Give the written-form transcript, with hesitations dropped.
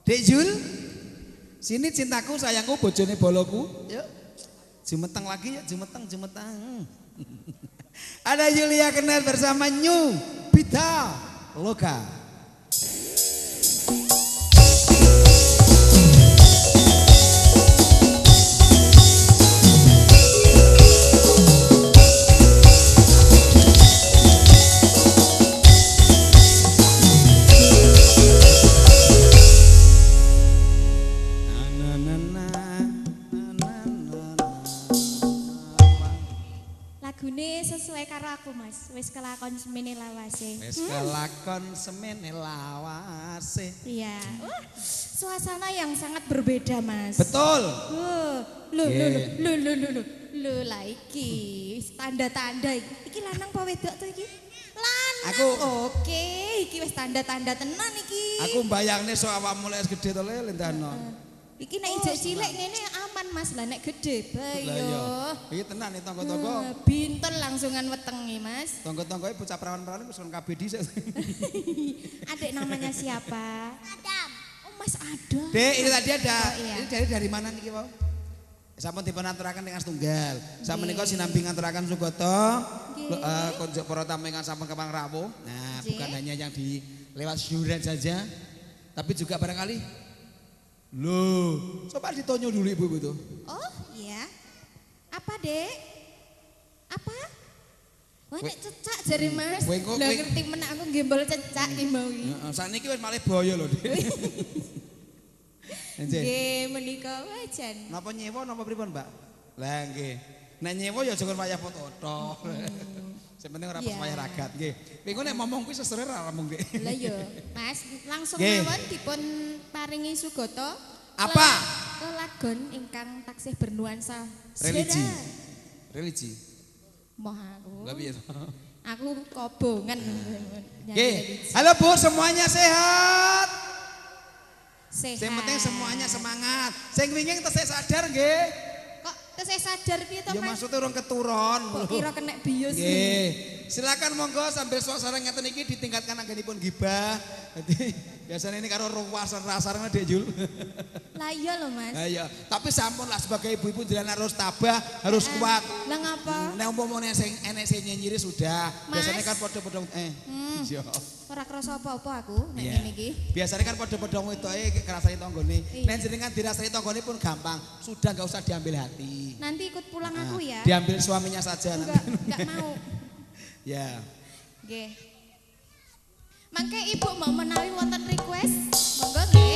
Dek Jul, sini cintaku, sayangku, bojone boloku. Yuk, jumeteng lagi ya, jumeteng. Ada Julia Kenen bersama New Bita Loka. Lagune sesuai karo aku Mas, wis kelakon semene lawase. Wis kelakon semene lawase. Iya, wah suasana yang sangat berbeda Mas. Betul. Lu lah iki wis tanda-tanda iki lanang apa wedok to iki? Lanang. Aku oke, iki wis tanda-tanda tenan iki. Aku mbayangne sok awakmu lek gede to le lendano. Iki nek ijek cilik ngene aman Mas, lah nek gede bayo. Iki tenan nih tangga-tangga. Binten langsungan wetengi Mas. Tangga-tanggae bocah perawan-perawan wis kon kabeh dhisik. Adik namanya siapa? Adam. Oh Mas Adam. Dek, ini tadi ada. Oh, iya. Ini dari mana niki, Pak? Sampun dipun aturaken dengan setunggal. Sakmenika sinambi ngaturaken Sugoto. Konjuk para tamu ingkang sampun kepang rawuh. Nah, bukan hanya yang di lewat syukuran saja, tapi juga barangkali loh, coba ditonyo dulu ibu itu. Oh iya. Apa dek? Apa? Wah nek cecak jare Mas. Lah ngerti men aku gembol cecak ki mau iki. Heeh, sakniki wis malih boyo lho, Dik. Nggih menika wajan. Napa nyewa napa pripun, Mbak? Lah nggih. Nek nyewa ya aja kon wayah foto tok. Sing penting ora pas wayah ragat nggih. Kowe nek ngomong kuwi sesere ra ngomong, Dik. Lah ya, Mas, langsung mawon dipun paringi Sugoto. Apa? Lelagon ingkang taksih bernuansa religi. Moh aku. Lah piye to? Aku kobongan. Nggih. Halo Bu, semuanya sehat. Sehat. Sing penting semuanya semangat. Sing winging tesih sadar nggih. Kok tesih sadar piye to, Ya Mas? maksudnya urung keturun. Kok kira kena bius. Nggih. Silakan monggo sambil suasana ngeten iki ditingkatkan anggenipun gibah. Dadi biasanya ini karo ruwasan rasane Dek Jul. Lah iya lho Mas. Lah iya, tapi sampun lah sebagai ibu-ibu jenengan harus tabah, harus kuat. Lah ngapa? Nek umpamane sing enek sing nyinyiri sudah. Mas. Biasanya kan padha-padha iya. Ora krasa apa-apa aku nek ngene iki. Biasanya kan padha-padha wetoke kerasani tanggane. Nek jenengan dirasani tanggane pun gampang. Sudah enggak usah diambil hati. Nanti ikut pulang aku ya. Diambil suaminya saja nanti. Enggak mau. Ya. Nggih. Mangke Ibu mau menawi wonten request? Monggo nggih.